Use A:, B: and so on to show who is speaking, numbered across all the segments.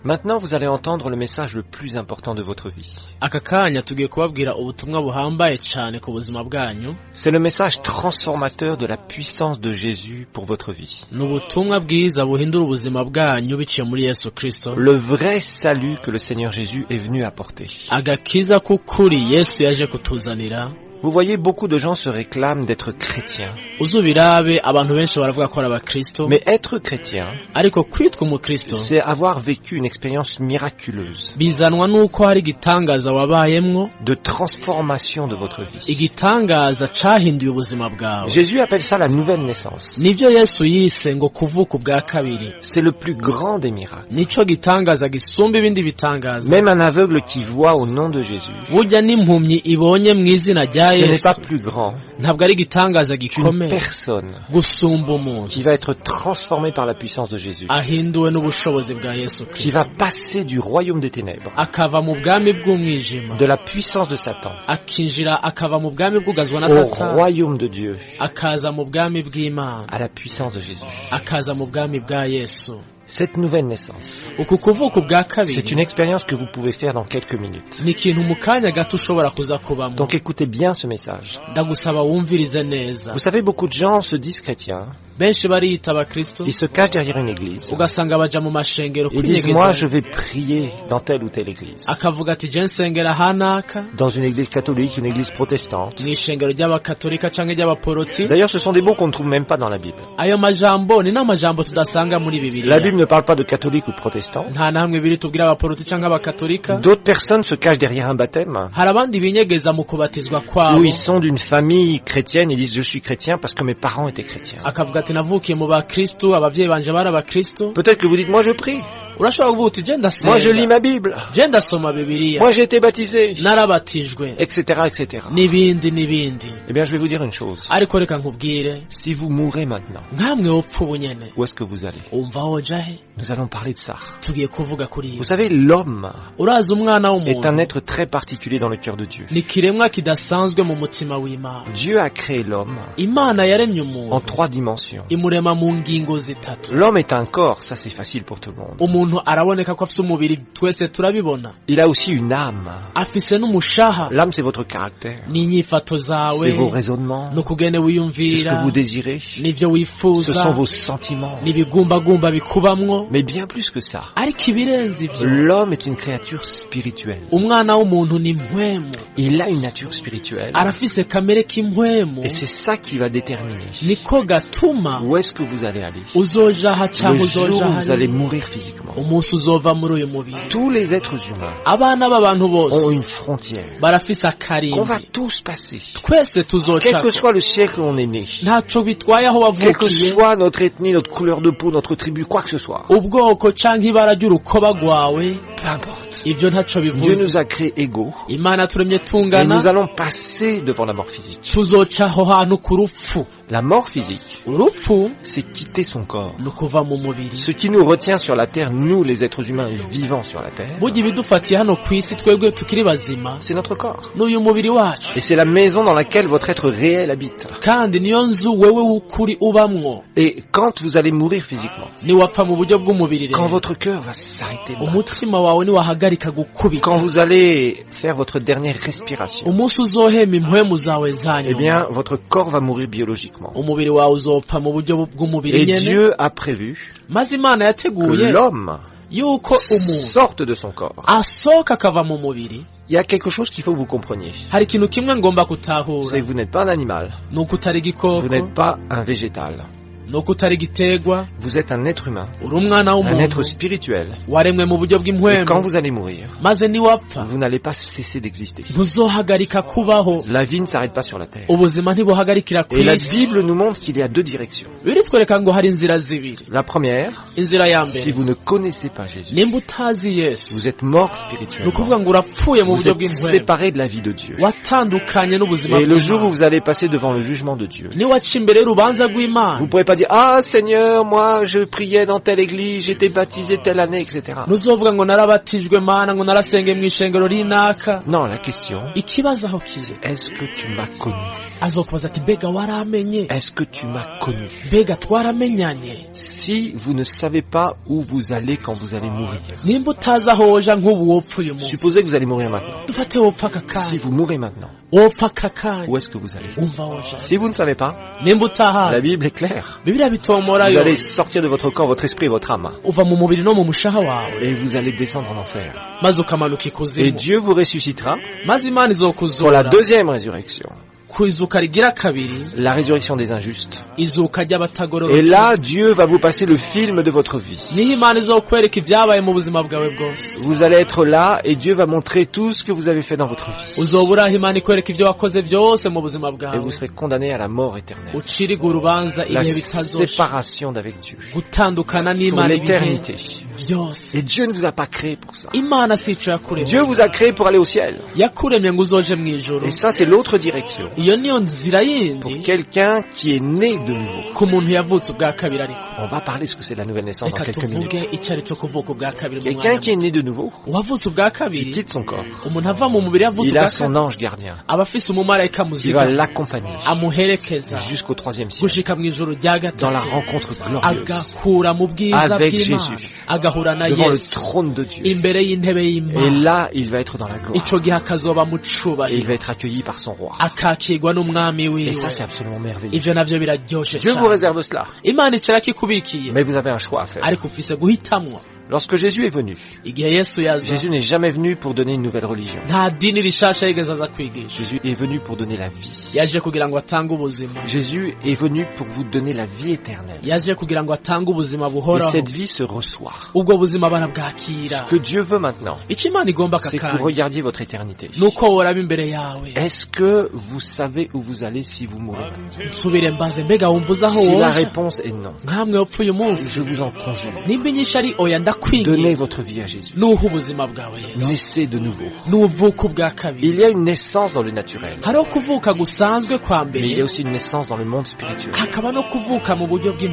A: Maintenant, vous allez entendre le message le plus important de votre vie.
B: aka kanya tugiye kubabwira ubutumwa buhambaye cyane ku buzima bwanyu.
A: C'est le message transformateur de la puissance de Jésus pour votre vie.
B: Ni ubutumwa bwiza buhindura ubuzima bwanyu biciye muri Yesu Kristo.
A: Le vrai salut que le Seigneur Jésus est venu apporter.
B: Agakiza k'ukuri Yesu yaje kutuzanira.
A: Vous voyez, beaucoup de gens se réclament d'être chrétiens.
B: Uzubirabe abantu benshi baravuga ko ari abakristo.
A: Mais être chrétien,
B: Ariko kwitwa umukristo
A: c'est avoir vécu une expérience miraculeuse
B: bizanwa nuko hari igitangaza wabayemwo,
A: de transformation de votre vie.
B: igitangaza cahinduye ubuzima bwawe.
A: Jésus appelle ça la nouvelle naissance.
B: Nivyo Yesu yise ngo kuvuka ubwa kabiri.
A: C'est le plus grand des miracles.
B: Nico gitangaza gisumba ibindi bitangaza.
A: Même un aveugle qui voit au nom de Jésus,
B: Burya n'impumyi ibonye mu izina rya
A: ce n'est
B: Yesu
A: pas plus grand
B: ntabwo ari igitangaza
A: qu'une
B: gikomeye
A: personne
B: gusumba umuntu
A: qui va être transformée par la puissance de Jésus,
B: ahinduwe n'ubushobozi bwa Yesu
A: qui
B: Kristo,
A: va passer du royaume des ténèbres,
B: akava mu bwami bw'umwijima,
A: de la puissance de Satan,
B: akinjira akava mu bwami bwugazwa na
A: au
B: Satani,
A: royaume de Dieu,
B: akaza mu bwami bw'Imana,
A: à la puissance de Jésus.
B: akaza mu bwami bwa Yesu.
A: Cette nouvelle naissance,
B: Uku kuvuka ubwa
A: c'est une
B: kabiri
A: expérience que vous pouvez faire dans quelques minutes.
B: ni ikintu mu kanya gato ushobora kuza kubamo.
A: Donc écoutez bien ce message.
B: Ndagusaba wumvirize neza.
A: Vous savez, beaucoup de gens se disent chrétiens,
B: Benshi bariyita abakristo
A: ils se cachent derrière une église,
B: ugasanga baja mu mashengero
A: ils disent moi je
B: kwinyegeza,
A: vais prier dans telle ou telle église.
B: akavuga ati je nsengera hanaka
A: Dans une église catholique, une église protestante.
B: mu ishengero ry'abakatolika canke ry'abaporoti.
A: D'ailleurs, ce sont des mots qu'on ne trouve même pas dans la Bible.
B: Ayo majambo ni n'amajambo tudasanga muri
A: La
B: Bibiliya.
A: Bible ne parle pas de catholique ou de protestant.
B: Nta namwe biri tubwira abaporoti canke abakatolika.
A: D'autres personnes se cachent derrière un baptême,
B: Hari abandi binyegeza mu kubatizwa
A: où
B: kwabo,
A: ils sont d'une famille chrétienne, ils disent je suis chrétien parce que mes parents étaient chrétiens.
B: akavuga ati navukiye mu bakristo, abavyeyi banje bari abakristo.
A: Peut-être que vous dites moi je prie,
B: Urashobora kuvuga uti je
A: moi je lis
B: ndasenga,
A: ma Bible,
B: je ndasoma Bibiliya,
A: moi j'ai été baptisé,
B: narabatijwe,
A: etc. etc.
B: n'ibindi.
A: Eh bien je vais vous dire une chose,
B: Ariko reka nkubwire,
A: si vous mourrez maintenant,
B: nkamwe wopfa ubu nyene
A: où est-ce que vous allez?
B: umva woja he?
A: Nous allons parler de ça.
B: Tugiye kuvuga kuri
A: Vous
B: ibi.
A: savez, l'homme
B: Urazi umwana
A: est un
B: w'umuntu
A: être très particulier dans le cœur de Dieu.
B: ni kiremwa kidasanzwe mu mutima w'Imana.
A: Dieu a créé l'homme
B: Imana yaremye
A: en
B: umuntu
A: 3 dimensions.
B: imurema mu ngingo zitatu.
A: L'homme est un corps, ça c'est facile pour tout le monde.
B: Umuntu araboneka ko afise umubiri, twese turabibona.
A: Il a aussi une âme.
B: Afise n'umushaha,
A: L'âme c'est votre caractère,
B: ni inyifato
A: c'est
B: zawe,
A: vos raisonnements,
B: n'ukugene
A: c'est ce que
B: wiyumvira,
A: vous désirez,
B: n'ivyo
A: ce
B: wifuza,
A: sont vos sentiments.
B: n'ibigumbagumba bikubamwo.
A: Mais bien plus que ça,
B: Ariko ibirenze ivyo,
A: l'homme est une créature spirituelle.
B: umwana w'umuntu ni impwemu,
A: Il a une nature spirituelle
B: arafise kamere k'impwemu.
A: et c'est ça qui va déterminer
B: Niko gatuma
A: où est-ce que vous allez aller.
B: uzoja aha
A: Le
B: canke
A: jour
B: uzoja
A: où vous allez
B: hari,
A: mourir physiquement.
B: umunsi uzova muri uyu mubiri.
A: Tous les êtres humains
B: Abana b'abantu
A: ont
B: bose
A: une frontière
B: barafise
A: qu'on va
B: akarimbi,
A: tous passer.
B: twese
A: Quel
B: tuzocako.
A: que soit le siècle où on est né,
B: Ntaco bitwaye aho
A: quelle que
B: wavukiye,
A: soit notre ethnie, notre couleur de peau, notre tribu, quoi que ce soit,
B: ubwoko canke ibara ry'urukoba rwawe,
A: peu importe.
B: ivyo ntaco
A: Dieu
B: bivuze.
A: nous a créés égaux
B: Imana turemye
A: et
B: tungana,
A: nous allons passer devant la mort physique.
B: tuzoca aho hantu ku rupfu.
A: La mort physique,
B: Urupfu
A: c'est quitter son corps.
B: ni ukuva mu mubiri.
A: Ce qui nous retient sur la terre, nous les êtres humains vivant sur la terre,
B: Burya ibidufatiye hano kw'isi twebwe tukiri bazima
A: c'est notre corps.
B: n'uyu mubiri wacu,
A: Et c'est la maison dans laquelle votre être réel habite.
B: kandi niyo nzu wewe w'ukuri ubamwo.
A: Et quand vous allez mourir physiquement,
B: Niwapfa mu buryo bw'umubiri
A: quand
B: rero,
A: votre cœur va s'arrêter de battre,
B: umutima wawe niwahagarika gukubita,
A: quand vous allez faire votre dernière respiration,
B: umunsi uzohema impwemu zawe
A: eh
B: zanyuma,
A: bien, votre corps va mourir biologiquement.
B: umubiri wawe uzopfa mu buryo bw'umubiri
A: Et
B: nyene.
A: Dieu a prévu
B: Maze Imana
A: que
B: yateguye
A: l'homme
B: yuko umuntu
A: sorte de son corps.
B: asohoka akava mu mubiri.
A: Il y a quelque chose qu'il faut que vous compreniez.
B: Hari ikintu kimwe ngomba
A: C'est
B: gutahura,
A: que vous n'êtes pas un animal,
B: nuko utari
A: vous
B: igikoko,
A: n'êtes pas un végétal.
B: nuko utari igiterwa,
A: Vous êtes un être humain,
B: uri umwana
A: un être
B: w'umuntu
A: spirituel.
B: waremwe mu buryo
A: Et quand
B: bw'impwemu.
A: vous allez mourir,
B: Maze niwapfa
A: vous n'allez pas cesser d'exister.
B: ntuzohagarika kubaho,
A: La vie ne s'arrête pas sur la terre.
B: ubuzima ntibuhagarikira
A: Et la
B: kw'isi.
A: Bible nous montre qu'il y a 2 directions.
B: Biritwereka ngo hari inzira zibiri.
A: La première,
B: Inzira ya
A: si
B: mbere,
A: vous ne connaissez pas Jésus,
B: nimba utazi Yesu,
A: vous êtes mort
B: ni
A: spirituellement.
B: ukuvuga ngo urapfuye mu
A: Vous
B: buryo
A: êtes
B: bw'impwemu,
A: séparé de la vie de Dieu.
B: watandukanye n'ubuzima
A: Et le jour où
B: bw'Imana.
A: vous allez passer devant le jugement de Dieu,
B: Niwaca imbere y'urubanza
A: vous
B: rw'Imana,
A: ne pourrez pas dire « Ah Seigneur, moi je priais dans telle église, j'étais baptisé telle année, etc. »
B: ntuzovuga ngo narabatijwe Mana, ngo narasengeye mu ishengero rinaka.
A: Non, la question,
B: Ikibazo aho kiri,
A: est-ce que tu m'as connu?
B: azokubaza ati mbega waramenye,
A: est-ce que tu m'as connu?
B: mbega twaramenyanye.
A: Si vous ne savez pas où vous allez quand vous allez mourir,
B: nimba utazi aho woja nk'ubu wopfa uyu munsi,
A: supposez que vous allez mourir maintenant.
B: dufate wopfa aka
A: Si
B: kanya,
A: vous mourrez maintenant,
B: wopfa aka kanya,
A: où est-ce que vous allez?
B: umva woja.
A: Si vous ne savez pas,
B: nimba
A: la
B: utahazi,
A: Bible est claire.
B: bibiliya bitomora
A: Vous
B: yo,
A: allez sortir de votre corps, votre esprit et votre âme,
B: uva mu mubiri no mu mushaha wawe,
A: et vous allez descendre en enfer.
B: maze ukamanuka
A: Et
B: ikuzimu,
A: Dieu vous ressuscitera
B: maze Imana
A: pour la
B: izokuzura
A: deuxième résurrection,
B: ku izuka rigira kabiri,
A: la résurrection des injustes.
B: izuka
A: Et
B: ry'abatagororotse.
A: là, Dieu va vous passer le film de votre vie.
B: niho Imana izokwereka ibyabaye mu buzima bwawe bwose.
A: Vous allez être là et Dieu va montrer tout ce que vous avez fait dans votre vie.
B: uzoba uraho Imana ikwereka ibyo wakoze byose mu buzima
A: Et
B: bwawe,
A: vous serez condamné à la mort éternelle.
B: ucirigwe urubanza
A: La
B: ibihe bitazosha,
A: séparation d'avec Dieu.
B: gutandukana
A: Pour
B: n'Imana ibihe
A: l'éternité.
B: byose.
A: Et Dieu ne vous a pas créé pour ça.
B: Imana si ico yakuremye,
A: Dieu vous a créé pour aller au ciel.
B: yakuremye ngo uzoje mu ijuru.
A: Et ça, c'est l'autre direction.
B: iyo niyo nzira
A: Pour
B: yindi
A: quelqu'un qui est né de nouveau.
B: ku muntu yavutse ubwa kabiri. Ariko
A: On va parler ce que c'est la nouvelle naissance dans
B: reka
A: quelques
B: tuvuge
A: minutes.
B: icyo ari cyo kuvuka ubwa kabiri mu
A: Quelqu'un
B: mwanya
A: qui est né de nouveau,
B: muto. uwavutse ubwa
A: qui
B: kabiri,
A: quitte son corps,
B: umuntu ava mu mubiri yavutse
A: il a
B: ubwa
A: son
B: kabiri,
A: ange gardien
B: aba afise umumarayika
A: qui va
B: muziga
A: l'accompagner
B: amuherekeza
A: jusqu'au troisième ciel,
B: gushika mu ijuru rya
A: dans la
B: gatatu,
A: rencontre glorieuse,
B: agakura mu bwiza
A: avec
B: bw'Imana,
A: Jésus,
B: agahura na
A: devant le
B: Yesu
A: trône de Dieu.
B: imbere y'intebe
A: Et
B: y'Imana.
A: là, il va être dans la gloire.
B: ico gihe akazoba mu
A: Et il
B: cubahiro,
A: va être accueilli par son roi.
B: akakirwa n'umwami
A: Et
B: wiwe.
A: ça, c'est absolument merveilleux.
B: ivyo navyo biraryoshe
A: Dieu vous
B: cyane.
A: réserve cela.
B: Imana ikirakikubikiye,
A: Mais vous avez un choix à faire.
B: ariko ufise guhitamwo.
A: Lorsque Jésus est venu,
B: igihe Yesu yaza,
A: Jésus n'est jamais venu pour donner une nouvelle religion.
B: nta dini rishasha yigeze aza kwigisha.
A: Jésus est venu pour donner la vie.
B: yaje kugira ngo atange ubuzima,
A: Jésus est venu pour vous donner la vie éternelle.
B: yaje kugira ngo atange ubuzima
A: Et
B: buhoraho.
A: cette vie se reçoit.
B: ubwo buzima barabwakira.
A: Ce que Dieu veut maintenant,
B: icyo Imana igomba aka
A: c'est que vous
B: kanya
A: regardiez votre éternité.
B: nuko woraba imbere yawe.
A: Est-ce que vous savez où vous allez si vous mourrez maintenant?
B: nsubire mbaze, mbega wumva uzi aho
A: Si la
B: woja?
A: réponse est non,
B: nkamwe wapfuye umunsi,
A: je vous en conjure.
B: nimba inyishu ari oya,
A: Donnez
B: ndakwingiye
A: votre vie à Jésus.
B: nuha ubuzima bwawe Yesu,
A: Naissez de nouveau.
B: nuvuka ubwa
A: Il
B: kabiri.
A: y a une naissance dans le naturel,
B: hariho kuvuka gusanzwe kwa
A: mais il y a
B: mbere,
A: aussi une naissance dans le monde spirituel.
B: hakaba no kuvuka mu buryo
A: Jésus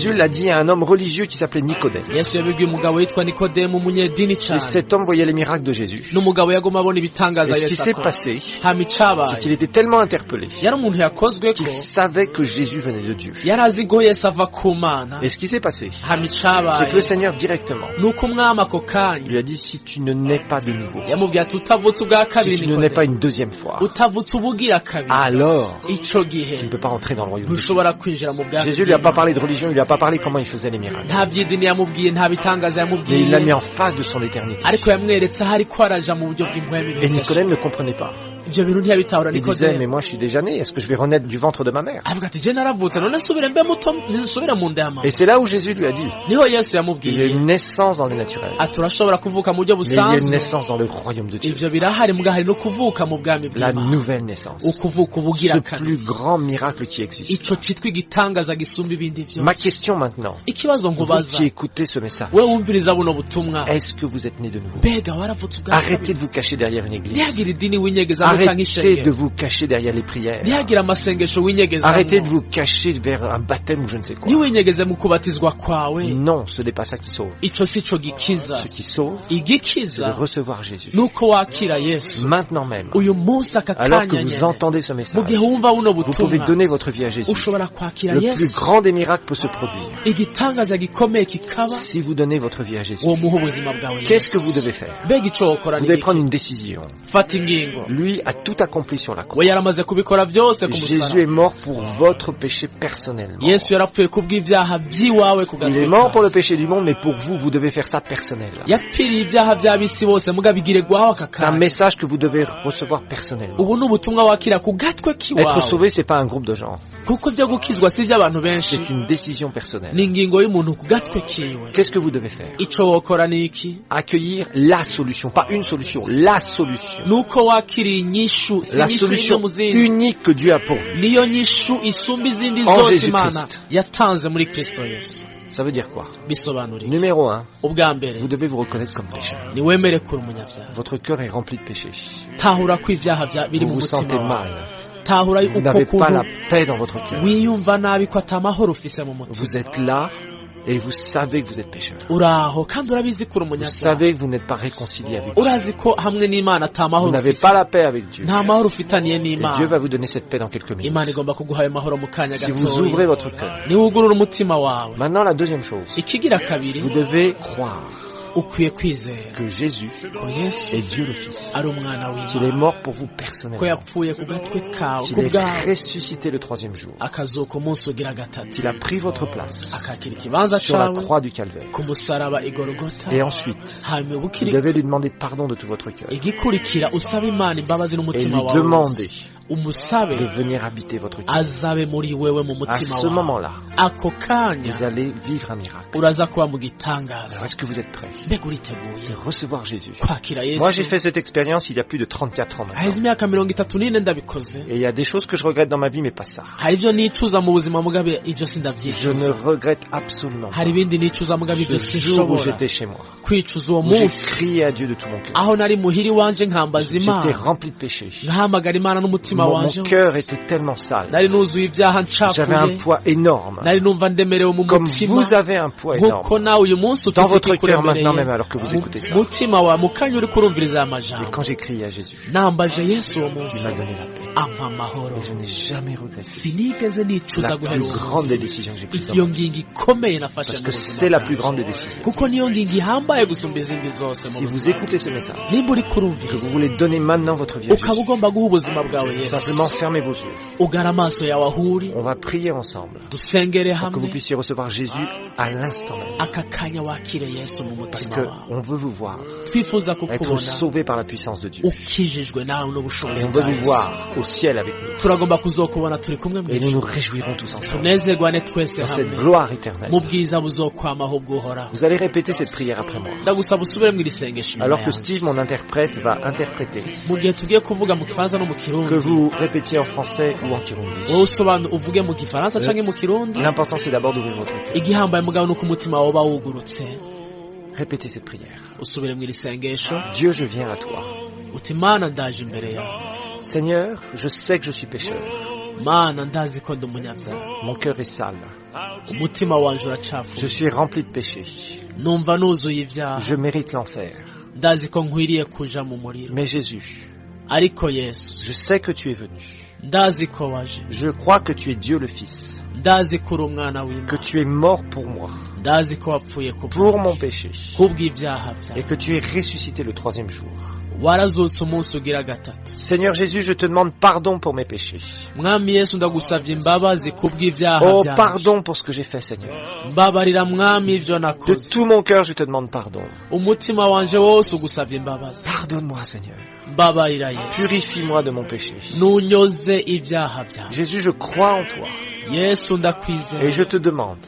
B: bw'impwemu.
A: l'a dit à un homme religieux qui s'appelait Nicodème.
B: Yesu yabibwiye umugabo witwa Nikodemu, umunyedini
A: Et
B: cyane,
A: cet homme voyait les miracles de Jésus.
B: n'umugabo yaguma abona ibitangaza
A: Et ce qui
B: Yesu
A: s'est
B: akora.
A: passé,
B: hama
A: c'est
B: icabaye,
A: qu'il était tellement interpellé
B: yari umuntu yakozwe ko
A: qu'il savait que Jésus venait de Dieu.
B: yari azi ko Yesu ava ku Mana.
A: Et ce qui s'est passé,
B: hama
A: c'est que le
B: icabaye
A: Seigneur directement
B: nuko umwami ako kanya
A: lui a dit, si tu ne nais pas de nouveau,
B: yamubwiye ati utavutse ubwa
A: si
B: kabiri
A: tu ne nais pas
B: Nikodemu,
A: une deuxième fois,
B: utavutse ubugira kabiri,
A: alors
B: ico
A: tu
B: gihe
A: ne peux pas entrer dans le royaume de Dieu.
B: ntushobora kwinjira mu bwami
A: Jésus lui a pas
B: bw'Imana.
A: parlé de religion, il lui a pas parlé comment il faisait les miracles.
B: nta by'idini yamubwiye, nta bitangaza
A: Mais il l'a mis
B: yamubwiye,
A: en face de son éternité.
B: ariko yamweretse aho ariko araja mu buryo bw'impwemu.
A: Et Nicodème ne comprenait pas.
B: ivyo bintu ntiyabitahura
A: Il disait, mais
B: Nikodemu.
A: moi je suis déjà né, est-ce que je vais renaître du ventre de ma mère?
B: avuga ati je naravutse, none nsubire mbe muto, nsubire mu nda ya mama.
A: Et c'est là où Jésus lui a dit,
B: niho Yesu
A: il y a
B: yamubwiye
A: une naissance dans le naturel,
B: ati urashobora kuvuka mu buryo
A: mais il y a une
B: busanzwe,
A: naissance dans le royaume de Dieu.
B: ivyo birahari, muga hari no kuvuka mu bwami
A: La
B: bw'Imana,
A: nouvelle naissance.
B: ukuvuka ubugira
A: Ce
B: kabiri,
A: plus grand miracle qui existe.
B: ico citwa igitangaza gisumba ibindi vyose.
A: Ma question maintenant,
B: ikibazo
A: vous
B: nkubaza,
A: qui écoutez ce message,
B: we wumviriza buno butumwa,
A: est-ce que vous êtes né de nouveau?
B: mbega waravutse ubwa
A: Arrêtez
B: kabiri?
A: de vous cacher derrière une église.
B: ntihagire idini winyegezamo canke
A: Arrêtez de
B: ishengero,
A: vous cacher derrière les prières.
B: ntihagire amasengesho winyegezamo,
A: Arrêtez de vous cacher vers un baptême ou je ne sais quoi.
B: ntiwinyegeze mu kubatizwa kwawe.
A: Non, ce n'est pas ça qui sauve.
B: ico sico gikiza.
A: Ce qui sauve, c'est
B: igikiza
A: de recevoir Jésus.
B: nuko wakira Yesu
A: Maintenant même,
B: uyu munsi aka
A: alors que
B: kanya
A: vous
B: nyene,
A: entendez ce
B: mu
A: message,
B: gihe wumva buno
A: vous pouvez
B: butumwa,
A: donner votre vie à Jésus.
B: ushobora kwakira
A: Le plus
B: Yesu.
A: grand des miracles peut se produire
B: igitangaza gikomeye kikaba
A: si vous donnez votre vie à Jésus.
B: uwo muha ubuzima bwawe
A: Qu'est-ce que
B: Yesu.
A: vous devez faire?
B: mbega ico wokora
A: Vous
B: ni
A: devez
B: iki?
A: prendre une décision.
B: fata ingingo.
A: Lui a tout accompli sur la croix.
B: we yaramaze kubikora byose ku
A: Jésus est
B: musaraba.
A: mort pour votre péché personnellement.
B: Yesu yarapfuye kubw'ivyaha vyiwawe ku
A: Il est
B: gatwe
A: mort pour
B: kawe.
A: le péché du monde, mais pour vous, vous devez faire ça personnel.
B: yapfiriye ibyaha vy'abisi bose, muga bigire gwawe aka
A: C'est un
B: kanya.
A: message que vous devez recevoir personnellement.
B: ubu ni ubutumwa wakira ku gatwe
A: Être
B: kiwawe,
A: sauvé, c'est pas un groupe de gens.
B: kuko ivyo gukizwa si ivy'abantu benshi,
A: C'est une décision personnelle.
B: ni ingingo y'umuntu ku gatwe kiwe.
A: Qu'est-ce que vous devez faire?
B: ico wokora ni iki?
A: Accueillir la solution, pas une solution, la solution.
B: nuko wakiriye inyishu, si
A: La
B: inyishu imwe
A: solution
B: mu zindi,
A: unique que Dieu a pour vous.
B: niyo nyishu isumba izindi
A: En
B: zose
A: Jésus
B: Imana
A: Christ.
B: yatanze muri Kristo Yesu.
A: Ça veut dire quoi?
B: bisobanura iki?
A: Numéro 1,
B: ubwa mbere,
A: vous devez vous reconnaître comme pécheur.
B: niwemere kuri umunyabyaha.
A: Votre cœur est rempli de péchés.
B: tahura ko ibyaha biri
A: Vous
B: mu
A: vous sentez
B: mutima wawe.
A: mal.
B: tahura
A: Vous
B: uko
A: n'avez pas la
B: kuntu
A: paix dans votre cœur.
B: wiyumva nabi, ko atamahoro ufise mu mutima.
A: Vous êtes là Et vous savez que vous êtes pécheur.
B: uraho kandi urabizi ko uri
A: Vous
B: umunyabyaha,
A: savez que vous n'êtes pas réconcilié avec Dieu.
B: urazi ko hamwe n'Imana ata
A: Vous
B: mahoro
A: n'avez
B: ufise,
A: pas la paix avec Dieu.
B: nta mahoro ufitaniye
A: Et Dieu
B: n'Imana.
A: va vous donner cette paix dans quelques minutes.
B: Imana igomba kuguha ayo mahoro mu kanya
A: Si vous ouvrez
B: gatoya
A: votre cœur.
B: niwugurura umutima wawe.
A: Maintenant, la deuxième chose.
B: Ikigira kabiri,
A: Vous devez croire
B: ukwiye kwizera
A: que Jésus
B: ko Yesu
A: est Dieu le Fils.
B: ari umwana
A: Qu'il est
B: w'Imana,
A: mort pour vous
B: ko
A: personnellement.
B: yapfuye ku gatwe kawe
A: Qu'il
B: ku
A: est
B: bwawe,
A: ressuscité le troisième jour.
B: akazuka umunsi ugira gatatu,
A: Qu'il a pris votre place
B: akakira ikibanza
A: sur la
B: cawe
A: croix du Calvaire.
B: ku musaraba igorogota.
A: Et ensuite,
B: hanyuma
A: vous
B: bukiri
A: devez lui demander pardon de tout votre cœur.
B: igikurikira usaba Imana imbabazi
A: Et
B: n'umutima
A: lui
B: wawe
A: demander
B: wose, umusabe
A: de venir habiter votre cœur.
B: azabe muri wewe mu
A: À
B: mutima
A: ce
B: wawe.
A: moment-là,
B: Ako kanya
A: vous allez vivre un miracle.
B: uraza kuba mu
A: Alors,
B: gitangaza.
A: est-ce que vous êtes prêts
B: Mbega uriteguye
A: de recevoir Jésus?
B: kwakira
A: Moi, j'ai
B: Yesu?
A: fait cette expérience il y a plus de 34 ans
B: haheze
A: maintenant.
B: imyaka 34 ndabikoze.
A: Et il y a des choses que je regrette dans ma vie, mais pas ça.
B: hari ivyo nicuza mu buzima mugabe ivyo
A: Je ne
B: sindavyicuza.
A: regrette absolument
B: hari
A: pas.
B: ibindi nicuza mugabe ivyo
A: Ce jour où
B: sinshobora
A: j'étais chez moi,
B: kwicuza uwo
A: où j'ai
B: munsi,
A: crié à Dieu de tout mon cœur.
B: aho nari muhiri wanje nkambaza
A: J'étais
B: Imana,
A: rempli de péchés.
B: nkahamagara Imana n'umutima
A: Mon
B: wanje,
A: cœur était tellement sale.
B: nari nuzuye ivyaha
A: J'avais un
B: ncafuye,
A: poids énorme.
B: nari numva ndemerewe mu
A: Comme
B: mutima,
A: vous avez un poids
B: nkuko
A: énorme.
B: nawe uyu munsi
A: Dans
B: ufise
A: votre cœur maintenant,
B: ikikuremereye
A: même alors que vous écoutez ça.
B: mutima wawe mu kanya uri kurumviriza aya
A: Et
B: majambo.
A: quand j'ai crié à Jésus,
B: nambaje Yesu uwo munsi
A: il m'a donné la paix.
B: ampa amahoro,
A: Et je n'ai jamais regretté.
B: sinigeze nicuza
A: La
B: guhera
A: plus
B: uwo
A: grande des
B: munsi.
A: décisions que j'ai prises.
B: iyo ngingo ikomeye nafashe
A: Parce
B: mu
A: que
B: buzima
A: c'est la
B: bwanjye.
A: plus grande des décisions.
B: kuko niyo ngingo ihambaye gusumba izindi zose mu
A: Si vous
B: buzima.
A: écoutez ce message,
B: nimba uri
A: que vous
B: kurumviriza
A: voulez donner maintenant votre vie à
B: ukaba
A: Jésus,
B: ugomba guha ubuzima bwawe Yesu,
A: simplement fermez vos yeux.
B: ugara amaso yawe aho uri,
A: On va prier ensemble
B: dusengere
A: pour que vous
B: hamwe,
A: puissiez recevoir Jésus à l'instant même.
B: aka kanya wakire Yesu mu
A: Parce
B: mutima
A: que
B: wawe.
A: on veut vous voir
B: twifuza
A: être
B: kukubona
A: sauvé par la puissance de Dieu.
B: ukijijwe nawe
A: Et
B: n'ubushobozi
A: on veut
B: bwa
A: vous
B: Yesu.
A: voir au ciel avec nous.
B: turagomba kuzokubona turi kumwe mu
A: Et nous nous
B: ijuru,
A: réjouirons tous ensemble
B: tunezerwane twese
A: dans cette
B: hamwe
A: gloire éternelle.
B: mu bwiza buzokwamaho bw'uhoraho.
A: Vous allez répéter cette prière après moi.
B: ndagusaba usubire mu iri sengesho inyuma
A: Alors que
B: yawe.
A: Steve, mon interprète, va interpréter,
B: mu gihe tugiye kuvuga mu kifaransa no mu
A: que
B: kirundi,
A: vous répétiez en français ou en kirundi.
B: wowe uvuge mu gifaransa canke mu kirundi.
A: L'important c'est d'abord d'ouvrir votre cœur.
B: igihambaye mugabo nuko umutima wawe uba wugurutse.
A: Répétez cette prière.
B: usubire mu iri sengesho
A: Dieu, je viens à toi.
B: uti Mana ndaje imbere yawe,
A: Seigneur, je sais que je suis pécheur.
B: Mana ndazi ko ndi umunyabyaha,
A: Mon cœur est sale.
B: umutima wanje
A: Je
B: uracafuye,
A: suis rempli de péchés.
B: numva nuzuye ibyaha,
A: Je mérite l'enfer.
B: ndazi ko nkwiriye kuja mu muriro.
A: Mais Jésus,
B: ariko Yesu,
A: je sais que tu es venu.
B: ndazi ko waje,
A: Je crois que tu es Dieu le Fils.
B: ndazi ko uri umwana
A: Que
B: w'Imana,
A: tu es mort pour moi,
B: ndazi ko wapfuye ku
A: pour
B: bwanjye,
A: mon péché.
B: kubw'ibyaha
A: Et
B: byawe,
A: que tu es ressuscité le troisième jour.
B: warazutse umunsi ugira gatatu.
A: Seigneur Jésus, je te demande pardon pour mes péchés.
B: mwami Yesu ndagusavye imbabazi kubw'ibyaha
A: Oh,
B: byanjye,
A: pardon pour ce que j'ai fait, Seigneur.
B: mbabarira mwami ivyo
A: De
B: nakoze,
A: tout mon cœur, je te demande pardon.
B: umutima wanje wose ugusavye imbabazi.
A: Pardonne-moi, Seigneur.
B: mbabarira Yesu,
A: Purifie-moi de mon péché.
B: nunyoze ibyaha byanjye.
A: Jésus, je crois en toi.
B: Yesu
A: Et
B: ndakwizera
A: je te demande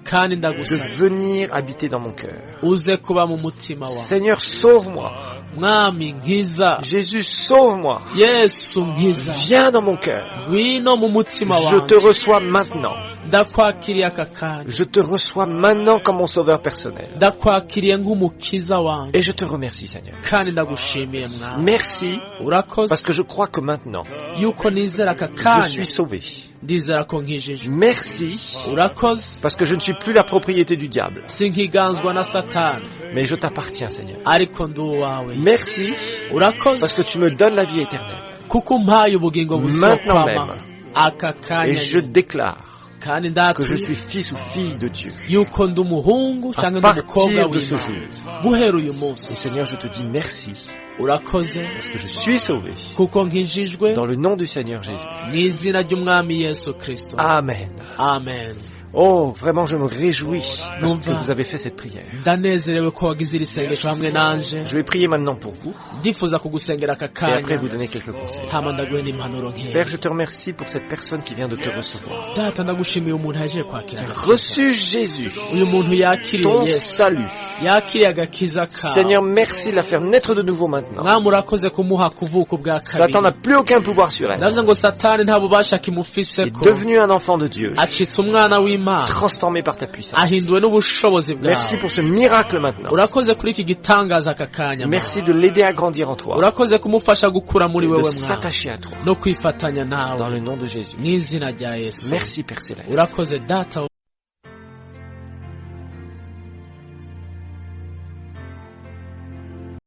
B: kandi
A: de
B: ndagusavye
A: venir habiter dans mon cœur.
B: uze kuba mu mutima wawe.
A: Seigneur, sauve-moi.
B: mwami nkiza,
A: Jésus, sauve-moi.
B: Yesu nkiza,
A: Viens dans mon cœur.
B: ngwino mu mutima
A: Je te
B: wanje,
A: reçois maintenant.
B: ndakwakiriye aka kanya,
A: Je te reçois maintenant comme mon sauveur personnel.
B: ndakwakiriye nk'umukiza wanje,
A: Et je te remercie, Seigneur.
B: kandi ndagushimiye mwami.
A: Merci,
B: urakoze
A: parce que je crois que maintenant,
B: yuko nizera aka
A: je
B: kanya,
A: suis sauvé.
B: ndizera ko nkijijwe.
A: Merci,
B: urakoze
A: parce que je ne suis plus la propriété du diable,
B: sinkiganzwa na Satani,
A: mais je t'appartiens, Seigneur.
B: ariko ndi uwawe.
A: Merci,
B: urakoze
A: parce que tu me donnes la vie éternelle.
B: kuko umpaye ubugingo
A: Maintenant
B: buzokwama
A: même.
B: aka
A: Et
B: kanya
A: je déclare
B: kandi
A: que je
B: ndatuye
A: suis fils ou fille de Dieu.
B: yuko ndi umuhungu
A: À
B: cyangwa ndi umukobwa
A: partir de ce
B: w'Imana.
A: jour.
B: guhera uyu
A: Et
B: munsi
A: Seigneur, je te dis merci,
B: urakoze
A: parce que je suis sauvé.
B: kuko nkijijwe
A: Dans le nom du Seigneur Jésus.
B: mu izina ry'umwami Yesu Kristo.
A: Amen.
B: amen.
A: Oh, vraiment, je me réjouis parce
B: Non,
A: que
B: va.
A: vous avez fait cette prière.
B: ndanezerewe ko wagize iri sengesho hamwe nanje.
A: Je vais prier maintenant pour vous
B: ndifuza kugusengera aka
A: et après
B: kanya
A: vous donner quelques conseils.
B: hama ndaguhe n'impanuro
A: Père,
B: nkeya.
A: je te remercie pour cette personne qui vient de te recevoir.
B: data ndagushimiye umuntu yaje kwakira
A: Qui a
B: agakiza.
A: reçu Jésus,
B: uyu muntu yakiriye
A: ton
B: Yesu,
A: salut.
B: yakiriye agakiza
A: Seigneur,
B: kawe.
A: merci de la faire naître de nouveau maintenant.
B: mwami urakoze kumuha kuvuka ubwa
A: Satan n'a
B: kabiri.
A: plus aucun pouvoir sur elle.
B: ndavuze ngo Satani nta bubasha
A: Il
B: kimufiseko,
A: est devenu un enfant de Dieu,
B: acitse umwana w'Imana,
A: transformé par ta puissance.
B: ahinduwe n'ubushobozi
A: Merci
B: bwawe.
A: pour ce miracle maintenant.
B: urakoze kuri iki gitangaza aka kanya.
A: Merci de l'aider à grandir en toi,
B: urakoze kumufasha gukura muri
A: de
B: wewe mwana
A: s'attacher à toi.
B: no kwifatanya
A: Dans
B: nawe
A: le nom de Jésus.
B: mu izina rya Yesu.
A: Merci Père Céleste.
B: urakoze data